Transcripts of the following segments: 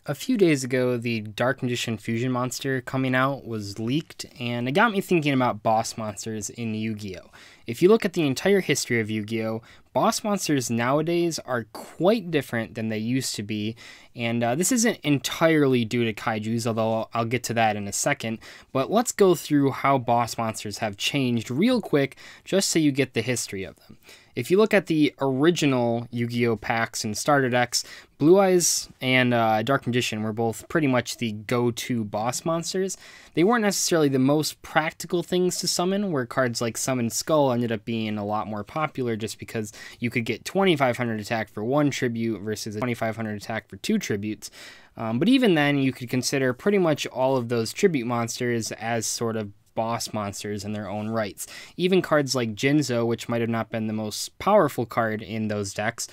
A few days ago, the Dark Magician Fusion monster coming out was leaked, and it got me thinking about boss monsters in Yu-Gi-Oh! If you look at the entire history of Yu-Gi-Oh!, boss monsters nowadays are quite different than they used to be, and this isn't entirely due to Kaijus, although I'll get to that in a second, but let's go through how boss monsters have changed real quick, just so you get the history of them. If you look at the original Yu-Gi-Oh! Packs and starter decks, Blue Eyes and Dark Magician were both pretty much the go-to boss monsters. They weren't necessarily the most practical things to summon, where cards like Summon Skull ended up being a lot more popular just because you could get 2,500 attack for one tribute versus a 2,500 attack for two tributes. But even then, you could consider pretty much all of those tribute monsters as sort of boss monsters in their own rights. Even cards like Jinzo, which might have not been the most powerful card in those decks,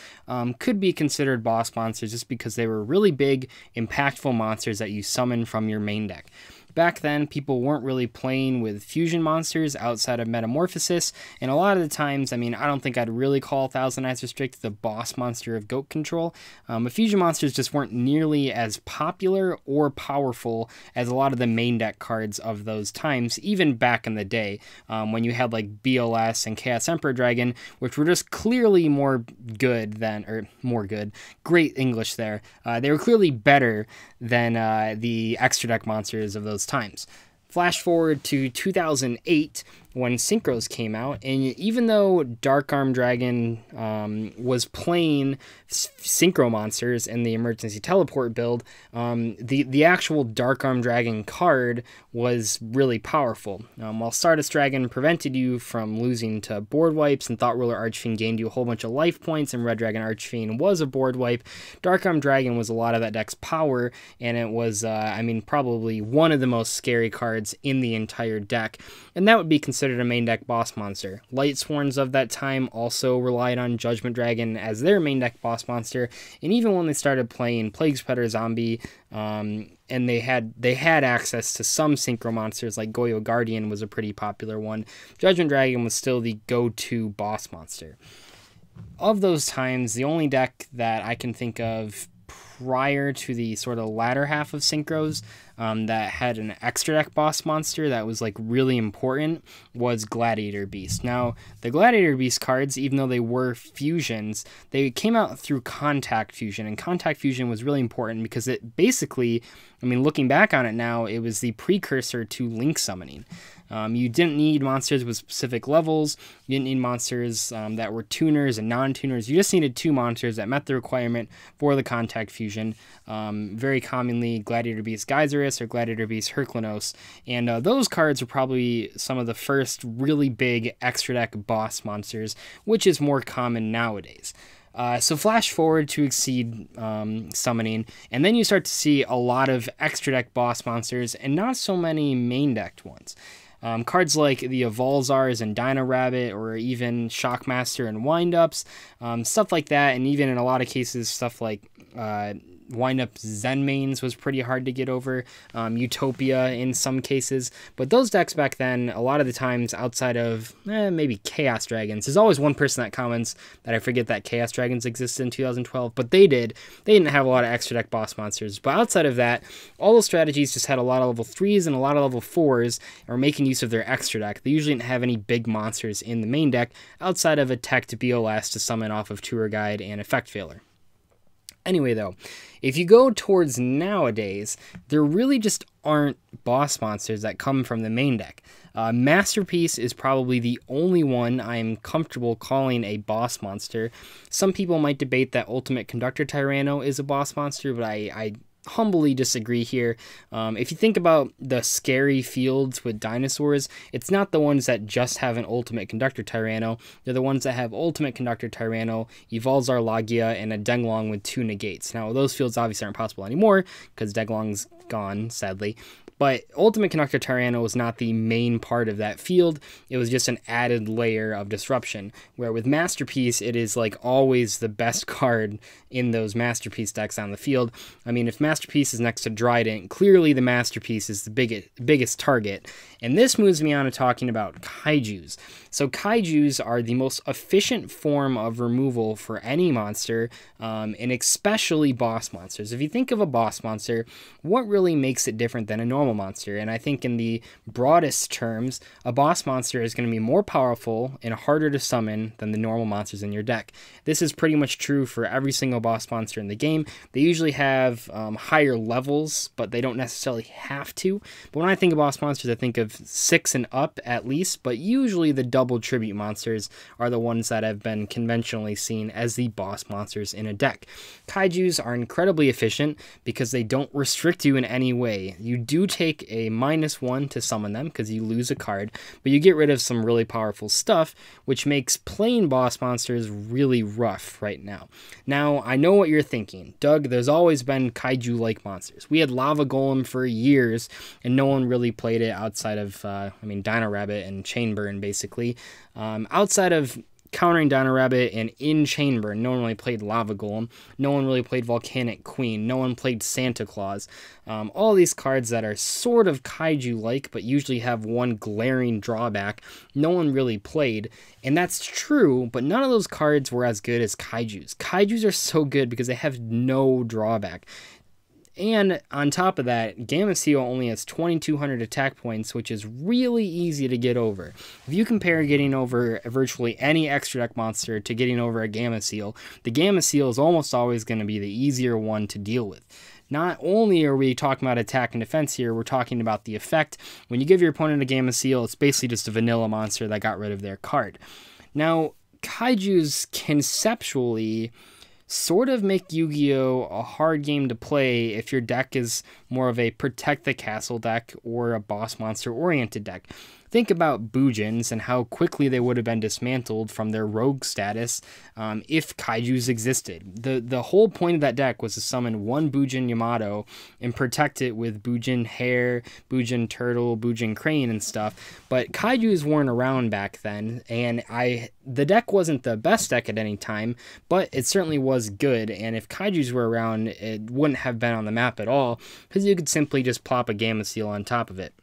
could be considered boss monsters just because they were really big, impactful monsters that you summon from your main deck. Back then, people weren't really playing with fusion monsters outside of Metamorphosis, and a lot of the times, I don't think I'd really call Thousand Eyes Restrict the boss monster of Goat Control. But fusion monsters just weren't nearly as popular or powerful as a lot of the main deck cards of those times, even back in the day, when you had like BLS and Chaos Emperor Dragon, which were just clearly great English there. They were clearly better than the extra deck monsters of those times. Flash forward to 2008 when Synchros came out, and even though Dark Arm Dragon was playing Synchro monsters in the Emergency Teleport build, the actual Dark Arm Dragon card was really powerful. While Stardust Dragon prevented you from losing to board wipes, and Thought Ruler Archfiend gained you a whole bunch of life points, and Red Dragon Archfiend was a board wipe, Dark Arm Dragon was a lot of that deck's power, and it was, probably one of the most scary cards in the entire deck, and that would be considered a main deck boss monster. Light Sworns of that time also relied on Judgment Dragon as their main deck boss monster, and even when they started playing Plague Spreader Zombie, and they had access to some synchro monsters, like Goyo Guardian was a pretty popular one, Judgment Dragon was still the go-to boss monster. Of those times, the only deck that I can think of prior to the sort of latter half of Synchros that had an extra deck boss monster that was like really important was Gladiator Beast. Now, the Gladiator Beast cards, even though they were fusions, they came out through Contact Fusion, and Contact Fusion was really important because it basically, looking back on it now, it was the precursor to Link Summoning. You didn't need monsters with specific levels. You didn't need monsters that were tuners and non-tuners. You just needed two monsters that met the requirement for the Contact Fusion. Very commonly, Gladiator Beast Geyserus or Gladiator Beast Herklanos. And those cards are probably some of the first really big extra deck boss monsters, which is more common nowadays. So flash forward to Exceed Summoning, and then you start to see a lot of extra deck boss monsters and not so many main decked ones. Cards like the Evolzars and Dino Rabbit, or even Shockmaster and Windups, stuff like that, and even in a lot of cases, stuff like Windup Zenmains was pretty hard to get over, Utopia in some cases, but those decks back then, a lot of the times outside of maybe Chaos Dragons, there's always one person that comments that I forget that Chaos Dragons existed in 2012, but they didn't have a lot of extra deck boss monsters, but outside of that, all those strategies just had a lot of level 3s and a lot of level 4s, or making use of their extra deck. They usually didn't have any big monsters in the main deck, outside of a tech to BLS to summon off of Tour Guide and Effect Failure. Anyway, though, if you go towards nowadays, there really just aren't boss monsters that come from the main deck. Masterpiece is probably the only one I'm comfortable calling a boss monster. Some people might debate that Ultimate Conductor Tyranno is a boss monster, but I humbly disagree here. If you think about the scary fields with dinosaurs, it's not the ones that just have an Ultimate Conductor Tyranno. They're the ones that have Ultimate Conductor Tyranno, Evolzar Lagia, and a Denglong with 2 negates. Now, those fields obviously aren't possible anymore because Denglong's gone, sadly. But Ultimate Conductor Tyranno was not the main part of that field. It was just an added layer of disruption. Where with Masterpiece, it is like always the best card in those Masterpiece decks on the field. If Masterpiece is next to Dryden. Clearly, the Masterpiece is the biggest target. And this moves me on to talking about Kaijus. So Kaijus are the most efficient form of removal for any monster, and especially boss monsters. If you think of a boss monster, what really makes it different than a normal monster? And I think in the broadest terms, a boss monster is going to be more powerful and harder to summon than the normal monsters in your deck. This is pretty much true for every single boss monster in the game. They usually have higher levels, but they don't necessarily have to. But when I think of boss monsters, I think of 6 and up at least, but usually the double tribute monsters are the ones that have been conventionally seen as the boss monsters in a deck. Kaijus are incredibly efficient because they don't restrict you in any way. You do take a -1 to summon them because you lose a card, but you get rid of some really powerful stuff, which makes playing boss monsters really rough right now. Now, I know what you're thinking. Doug, there's always been Kaiju-like monsters. We had Lava Golem for years, and no one really played it outside of, Dino Rabbit and Chainburn, basically. Outside of countering Dino Rabbit and in Chainburn, no one really played Lava Golem. No one really played Volcanic Queen. No one played Santa Claus. All these cards that are sort of Kaiju-like, but usually have one glaring drawback, no one really played. And that's true, but none of those cards were as good as Kaijus. Kaijus are so good because they have no drawback. And on top of that, Gamma Seal only has 2,200 attack points, which is really easy to get over. If you compare getting over virtually any extra deck monster to getting over a Gamma Seal, the Gamma Seal is almost always going to be the easier one to deal with. Not only are we talking about attack and defense here, we're talking about the effect. When you give your opponent a Gamma Seal, it's basically just a vanilla monster that got rid of their card. Now, Kaijus conceptually sort of make Yu-Gi-Oh! A hard game to play if your deck is more of a protect the castle deck or a boss monster oriented deck. Think about Bujins and how quickly they would have been dismantled from their rogue status if Kaijus existed. The whole point of that deck was to summon one Bujin Yamato and protect it with Bujin Hare, Bujin Turtle, Bujin Crane and stuff. But Kaijus weren't around back then, and the deck wasn't the best deck at any time, but it certainly was good. And if Kaijus were around, it wouldn't have been on the map at all, because you could simply just plop a Gamma Seal on top of it.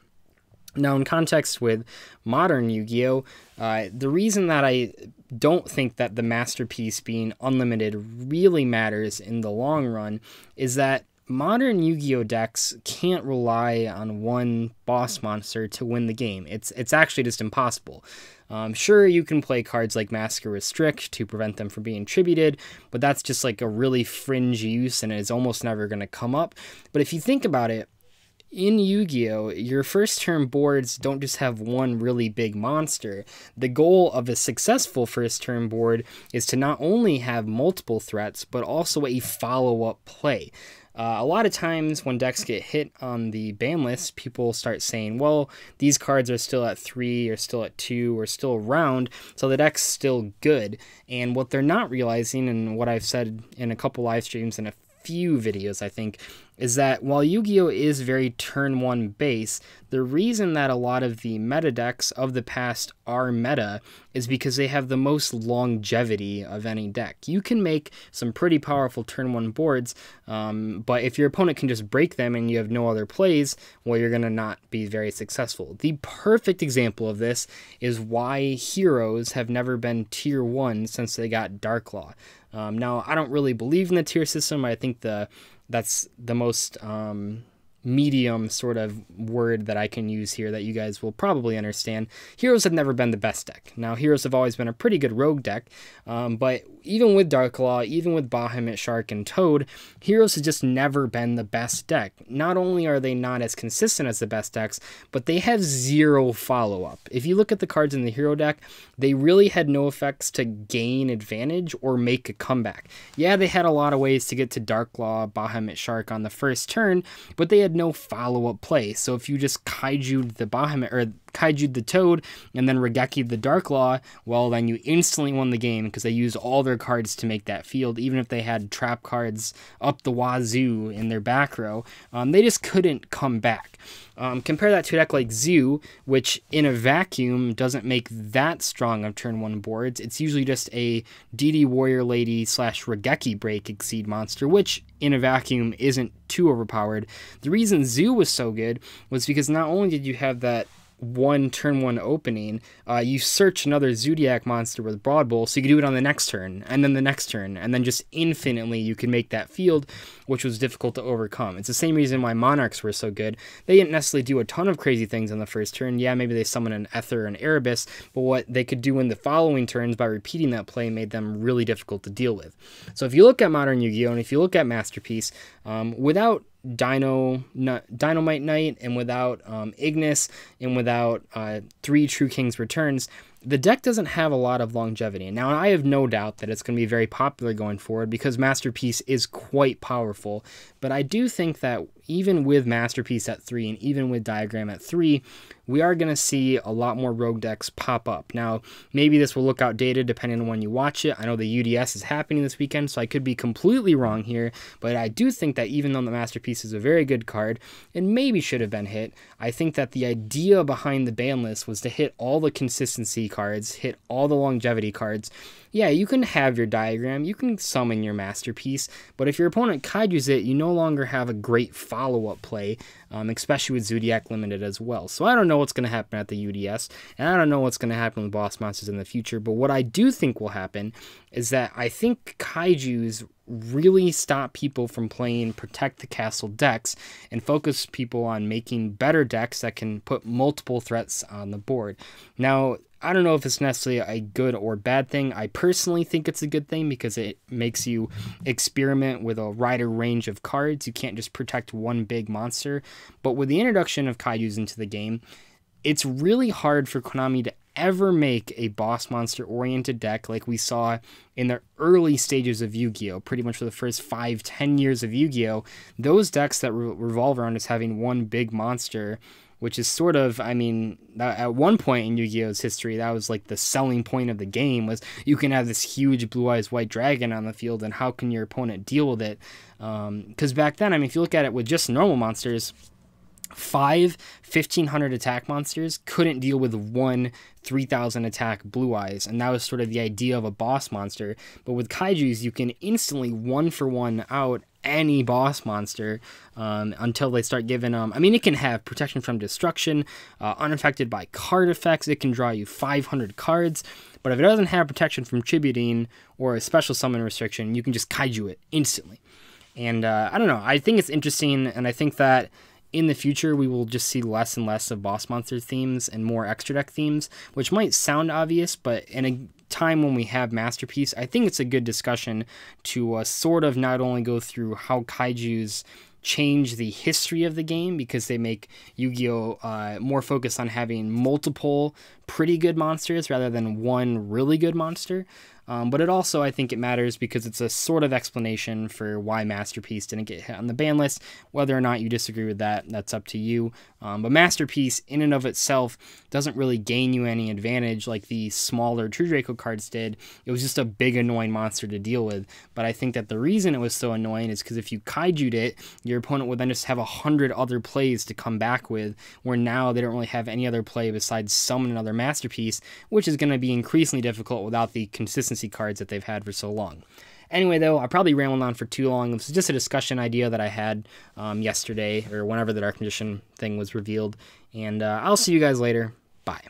Now, in context with modern Yu-Gi-Oh!, the reason that I don't think that the Masterpiece being unlimited really matters in the long run is that modern Yu-Gi-Oh! Decks can't rely on one boss monster to win the game. It's actually just impossible. Sure, you can play cards like Massacre Restrict to prevent them from being tributed, but that's just like a really fringe use and is almost never going to come up. But if you think about it, in Yu-Gi-Oh!, your first turn boards don't just have one really big monster. The goal of a successful first turn board is to not only have multiple threats, but also a follow-up play. A lot of times when decks get hit on the ban list, people start saying, well, these cards are still at 3 or still at 2 or still around, so the deck's still good. And what they're not realizing, and what I've said in a couple live streams and a few videos, I think, is that while Yu-Gi-Oh! Is very turn 1 base, the reason that a lot of the meta decks of the past are meta is because they have the most longevity of any deck. You can make some pretty powerful turn 1 boards, but if your opponent can just break them and you have no other plays, well, you're going to not be very successful. The perfect example of this is why heroes have never been tier 1 since they got Dark Law. Now, I don't really believe in the tier system. I think that's the most medium sort of word that I can use here that you guys will probably understand. Heroes have never been the best deck. Now, Heroes have always been a pretty good rogue deck, but even with Dark Law, even with Bahamut, Shark, and Toad, Heroes has just never been the best deck. Not only are they not as consistent as the best decks, but they have zero follow-up. If you look at the cards in the Hero deck, they really had no effects to gain advantage or make a comeback. Yeah, they had a lot of ways to get to Dark Law, Bahamut, Shark on the first turn, but they had no follow-up play. So if you just Kaiju'd the Bahamut, or Kaiju'd the Toad, and then Raigeki the Dark Law, well, then you instantly won the game because they used all their cards to make that field, even if they had trap cards up the wazoo in their back row. They just couldn't come back. Compare that to a deck like Zoo, which in a vacuum doesn't make that strong of turn 1 boards. It's usually just a DD Warrior Lady / Raigeki break Exceed monster, which in a vacuum isn't too overpowered. The reason Zoo was so good was because not only did you have that turn one opening, you search another Zodiac monster with Broad Bowl, so you could do it on the next turn, and then the next turn, and then just infinitely you could make that field, which was difficult to overcome. It's the same reason why Monarchs were so good. They didn't necessarily do a ton of crazy things on the first turn. Yeah, maybe they summoned an Ether and Erebus, but what they could do in the following turns by repeating that play made them really difficult to deal with. So if you look at Modern Yu-Gi-Oh! And if you look at Masterpiece, without Dynamite Knight and without Ignis and without 3 True King's Returns, the deck doesn't have a lot of longevity. Now, I have no doubt that it's going to be very popular going forward because Masterpiece is quite powerful, but I do think that even with Masterpiece at 3 and even with Diagram at 3, we are going to see a lot more rogue decks pop up. Now, maybe this will look outdated depending on when you watch it. I know the UDS is happening this weekend, so I could be completely wrong here, but I do think that even though the Masterpiece is a very good card and maybe should have been hit, I think that the idea behind the ban list was to hit all the consistency cards, hit all the longevity cards. Yeah, you can have your Diagram, you can summon your Masterpiece, but if your opponent Kaijus it, you no longer have a great follow-up play, especially with Zodiac Limited as well. So I don't know what's going to happen at the UDS, and I don't know what's going to happen with Boss Monsters in the future, but what I do think will happen is that I think Kaijus really stop people from playing Protect the Castle decks and focus people on making better decks that can put multiple threats on the board. Now, I don't know if it's necessarily a good or bad thing. I personally think it's a good thing because it makes you experiment with a wider range of cards. You can't just protect one big monster. But with the introduction of Kaijus into the game, it's really hard for Konami to ever make a boss monster oriented deck like we saw in the early stages of Yu-Gi-Oh! Pretty much for the first 5-10 years of Yu-Gi-Oh! Those decks that revolve around just having one big monster, which is sort of, I mean, at one point in Yu-Gi-Oh's history, that was like the selling point of the game, was you can have this huge Blue Eyes White Dragon on the field, and how can your opponent deal with it? Because back then, I mean, if you look at it with just normal monsters, 5 1,500 attack monsters couldn't deal with 1 3,000 attack Blue Eyes, and that was sort of the idea of a boss monster. But with Kaijus, you can instantly 1-for-1 out any boss monster until they start giving them, I mean, it can have protection from destruction, unaffected by card effects, it can draw you 500 cards, but if it doesn't have protection from tributing or a special summon restriction, you can just Kaiju it instantly. And I don't know, I think it's interesting, and I think that in the future, we will just see less and less of boss monster themes and more extra deck themes, which might sound obvious, but in a time when we have Masterpiece, I think it's a good discussion to sort of not only go through how Kaijus change the history of the game, because they make Yu-Gi-Oh! More focused on having multiple pretty good monsters rather than one really good monster. But it also, I think it matters because it's a sort of explanation for why Masterpiece didn't get hit on the ban list. Whether or not you disagree with that, that's up to you. But Masterpiece, in and of itself, doesn't really gain you any advantage like the smaller True Draco cards did. It was just a big, annoying monster to deal with. But I think that the reason it was so annoying is because if you Kaiju'd it, your opponent would then just have 100 other plays to come back with, where now they don't really have any other play besides summon another Masterpiece, which is going to be increasingly difficult without the consistency cards that they've had for so long. Anyway, though, I probably rambled on for too long. This is just a discussion idea that I had yesterday, or whenever the Dark Magician thing was revealed. And I'll see you guys later. Bye.